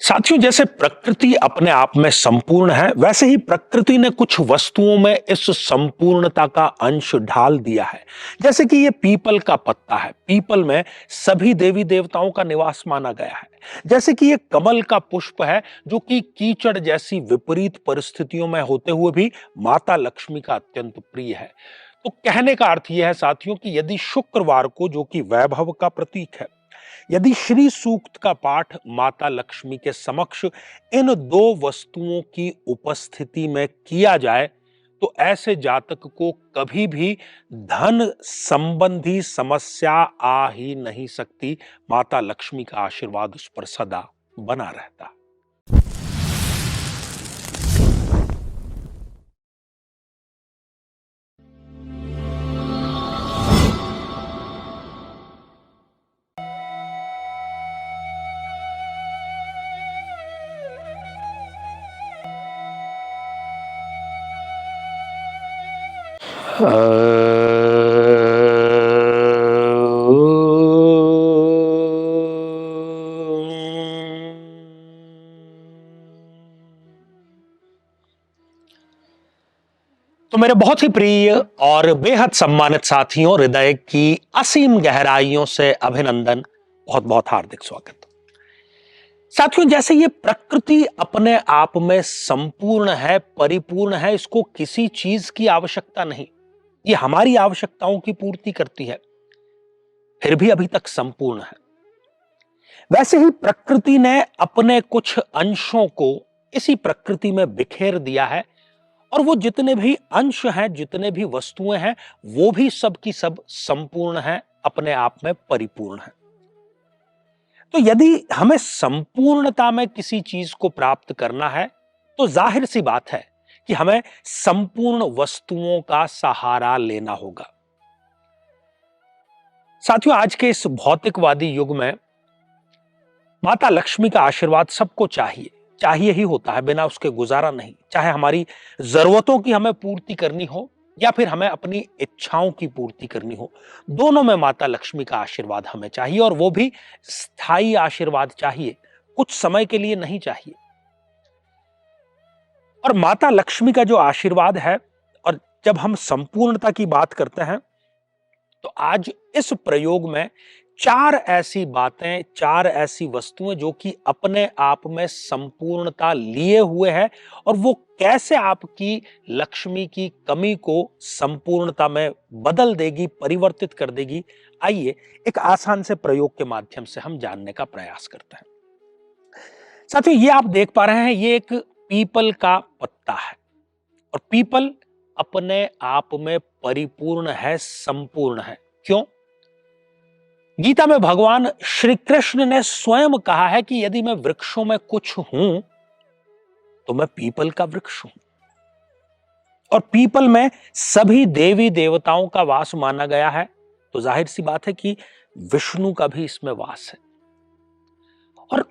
साथियों, जैसे प्रकृति अपने आप में संपूर्ण है, वैसे ही प्रकृति ने कुछ वस्तुओं में इस संपूर्णता का अंश ढाल दिया है। जैसे कि ये पीपल का पत्ता है। पीपल में सभी देवी देवताओं का निवास माना गया है। जैसे कि ये कमल का पुष्प है, जो कि कीचड़ जैसी विपरीत परिस्थितियों में होते हुए भी माता लक्ष्मी का अत्यंत प्रिय है। तो कहने का अर्थ यह है साथियों कि यदि शुक्रवार को, जो कि वैभव का प्रतीक है, यदि श्री सूक्त का पाठ माता लक्ष्मी के समक्ष इन दो वस्तुओं की उपस्थिति में किया जाए, तो ऐसे जातक को कभी भी धन संबंधी समस्या आ ही नहीं सकती। माता लक्ष्मी का आशीर्वाद उस पर सदा बना रहता। तो मेरे बहुत ही प्रिय और बेहद सम्मानित साथियों, हृदय की असीम गहराइयों से अभिनंदन, बहुत बहुत हार्दिक स्वागत। साथियों, जैसे ये प्रकृति अपने आप में संपूर्ण है, परिपूर्ण है, इसको किसी चीज की आवश्यकता नहीं, ये हमारी आवश्यकताओं की पूर्ति करती है, फिर भी अभी तक संपूर्ण है। वैसे ही प्रकृति ने अपने कुछ अंशों को इसी प्रकृति में बिखेर दिया है, और वो जितने भी अंश हैं, जितने भी वस्तुएं हैं, वो भी सब की सब संपूर्ण हैं, अपने आप में परिपूर्ण हैं। तो यदि हमें संपूर्णता में किसी चीज को प्राप्त करना है, तो जाहिर सी बात है कि हमें संपूर्ण वस्तुओं का सहारा लेना होगा। साथियों, आज के इस भौतिकवादी युग में माता लक्ष्मी का आशीर्वाद सबको चाहिए, चाहिए ही होता है, बिना उसके गुजारा नहीं। चाहे हमारी जरूरतों की हमें पूर्ति करनी हो या फिर हमें अपनी इच्छाओं की पूर्ति करनी हो, दोनों में माता लक्ष्मी का आशीर्वाद हमें चाहिए, और वो भी स्थायी आशीर्वाद चाहिए, कुछ समय के लिए नहीं चाहिए। और माता लक्ष्मी का जो आशीर्वाद है, और जब हम संपूर्णता की बात करते हैं, तो आज इस प्रयोग में चार ऐसी बातें, चार ऐसी वस्तुएं जो कि अपने आप में संपूर्णता लिए हुए हैं, और वो कैसे आपकी लक्ष्मी की कमी को संपूर्णता में बदल देगी, परिवर्तित कर देगी, आइए एक आसान से प्रयोग के माध्यम से हम जानने का प्रयास करते हैं। साथियों, ये आप देख पा रहे हैं, ये एक पीपल का पत्ता है, और पीपल अपने आप में परिपूर्ण है, संपूर्ण है। क्यों? गीता में भगवान श्री कृष्ण ने स्वयं कहा है कि यदि मैं वृक्षों में कुछ हूं, तो मैं पीपल का वृक्ष हूं। और पीपल में सभी देवी देवताओं का वास माना गया है, तो जाहिर सी बात है कि विष्णु का भी इसमें वास है। और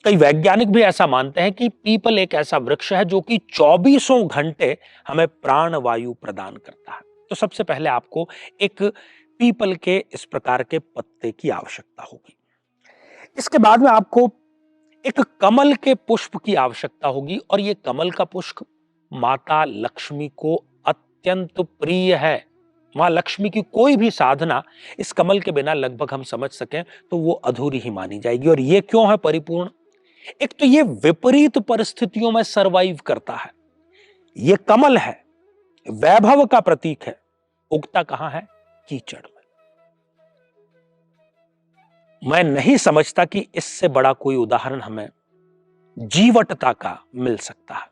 कई वैज्ञानिक भी ऐसा मानते हैं कि पीपल एक ऐसा वृक्ष है जो कि 24 घंटे हमें प्राण वायु प्रदान करता है। तो सबसे पहले आपको एक पीपल के इस प्रकार के पत्ते की आवश्यकता होगी। इसके बाद में आपको एक कमल के पुष्प की आवश्यकता होगी, और यह कमल का पुष्प माता लक्ष्मी को अत्यंत प्रिय है। मां लक्ष्मी की कोई भी साधना इस कमल के बिना लगभग हम समझ सकें तो वो अधूरी ही मानी जाएगी। और ये क्यों है परिपूर्ण? एक तो ये विपरीत परिस्थितियों में सरवाइव करता है। ये कमल है, वैभव का प्रतीक है, उगता कहां है? कीचड़ में। मैं नहीं समझता कि इससे बड़ा कोई उदाहरण हमें जीवटता का मिल सकता है।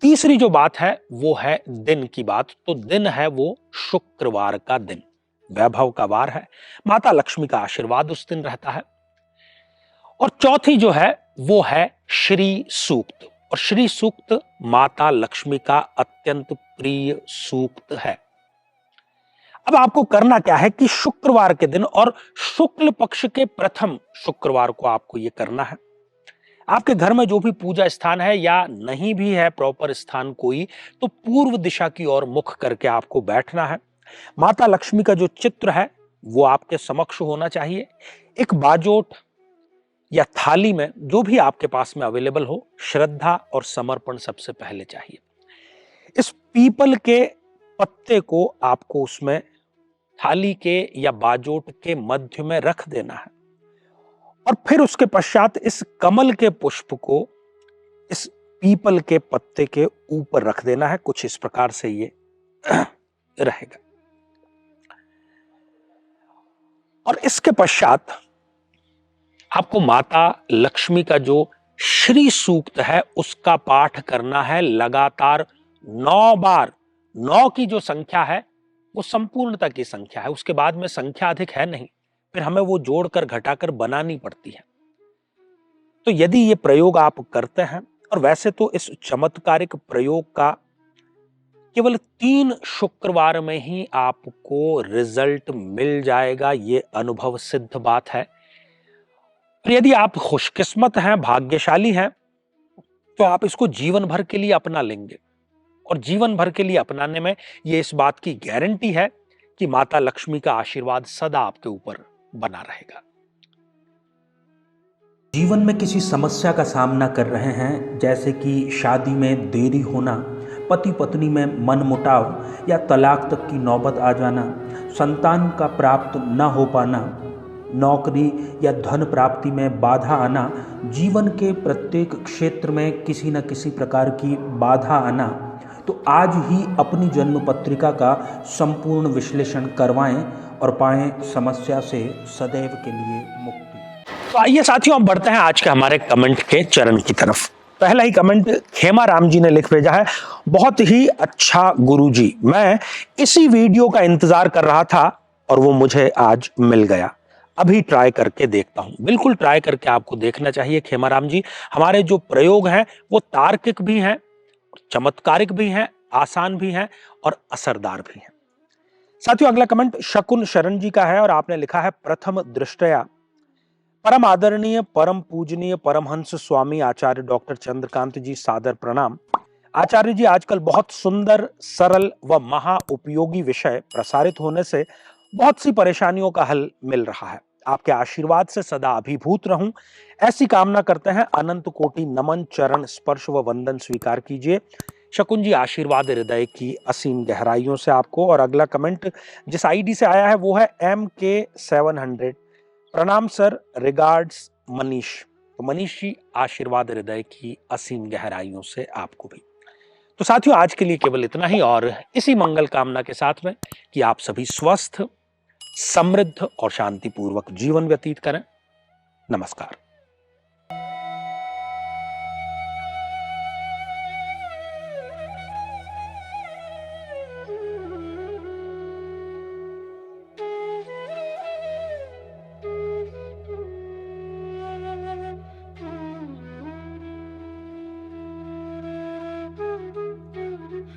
तीसरी जो बात है वो है दिन की बात। तो दिन है वो शुक्रवार का दिन, वैभव का वार है, माता लक्ष्मी का आशीर्वाद उस दिन रहता है। और चौथी जो है वो है श्री सूक्त, और श्री सूक्त माता लक्ष्मी का अत्यंत प्रिय सूक्त है। अब आपको करना क्या है कि शुक्रवार के दिन और शुक्ल पक्ष के प्रथम शुक्रवार को आपको यह करना है। आपके घर में जो भी पूजा स्थान है, या नहीं भी है प्रॉपर स्थान कोई, तो पूर्व दिशा की ओर मुख करके आपको बैठना है। माता लक्ष्मी का जो चित्र है वो आपके समक्ष होना चाहिए। एक बाजोट या थाली में, जो भी आपके पास में अवेलेबल हो, श्रद्धा और समर्पण सबसे पहले चाहिए। इस पीपल के पत्ते को आपको उसमें थाली के या बाजोट के मध्य में रख देना है और फिर उसके पश्चात इस कमल के पुष्प को इस पीपल के पत्ते के ऊपर रख देना है। कुछ इस प्रकार से ये रहेगा। और इसके पश्चात आपको माता लक्ष्मी का जो श्री सूक्त है उसका पाठ करना है लगातार 9 बार। 9 की जो संख्या है वो संपूर्णता की संख्या है, उसके बाद में संख्या अधिक है नहीं, फिर हमें वो जोड़कर घटाकर बनानी पड़ती है। तो यदि ये प्रयोग आप करते हैं, और वैसे तो इस चमत्कारिक प्रयोग का केवल 3 शुक्रवार में ही आपको रिजल्ट मिल जाएगा, ये अनुभव सिद्ध बात है। और यदि आप खुशकिस्मत हैं, भाग्यशाली हैं, तो आप इसको जीवन भर के लिए अपना लेंगे। और जीवन भर के लिए अपनाने में ये इस बात की गारंटी है कि माता लक्ष्मी का आशीर्वाद सदा आपके ऊपर बना रहेगा। जीवन में किसी समस्या का सामना कर रहे हैं, जैसे कि शादी में देरी होना, पति पत्नी में मनमुटाव या तलाक तक की नौबत आ जाना, संतान का प्राप्त न हो पाना, नौकरी या धन प्राप्ति में बाधा आना, जीवन के प्रत्येक क्षेत्र में किसी न किसी प्रकार की बाधा आना, तो आज ही अपनी जन्म पत्रिका का संपूर्ण विश्लेषण करवाएं और पाएं समस्या से सदैव के लिए मुक्ति। तो आइए साथियों, हम बढ़ते हैं आज के हमारे कमेंट के चरण की तरफ। पहला ही कमेंट खेमा राम जी ने लिख भेजा है, बहुत ही अच्छा गुरुजी, मैं इसी वीडियो का इंतजार कर रहा था और वो मुझे आज मिल गया, अभी ट्राई करके देखता हूं। बिल्कुल ट्राई करके आपको देखना चाहिए खेमा राम जी। हमारे जो प्रयोग हैं वो तार्किक भी हैं, चमत्कारिक भी हैं, आसान भी हैं और असरदार भी हैं। साथियों, अगला कमेंट शकुन शरण जी का है और आपने लिखा है, प्रथम दृष्टया परम आदरणीय परम पूजनीय परमहंस स्वामी आचार्य डॉक्टर चंद्रकांत जी, सादर प्रणाम। आचार्य जी, आजकल बहुत सुंदर, सरल व महा उपयोगी विषय प्रसारित होने से बहुत सी परेशानियों का हल मिल रहा है। आपके आशीर्वाद से सदा अभिभूत रहूं, ऐसी कामना करते हैं। अनंत कोटि नमन, चरण स्पर्श व वंदन स्वीकार कीजिए। शकुन जी, आशीर्वाद हृदय की असीम गहराइयों से आपको। और अगला कमेंट जिस आईडी से आया है वो है MK700, प्रणाम सर, रिगार्ड्स मनीष। तो मनीष जी, आशीर्वाद हृदय की असीम गहराइयों से आपको भी। तो साथियों, आज के लिए केवल इतना ही, और इसी मंगल कामना के साथ में कि आप सभी स्वस्थ, समृद्ध और शांतिपूर्वक जीवन व्यतीत करें। नमस्कार।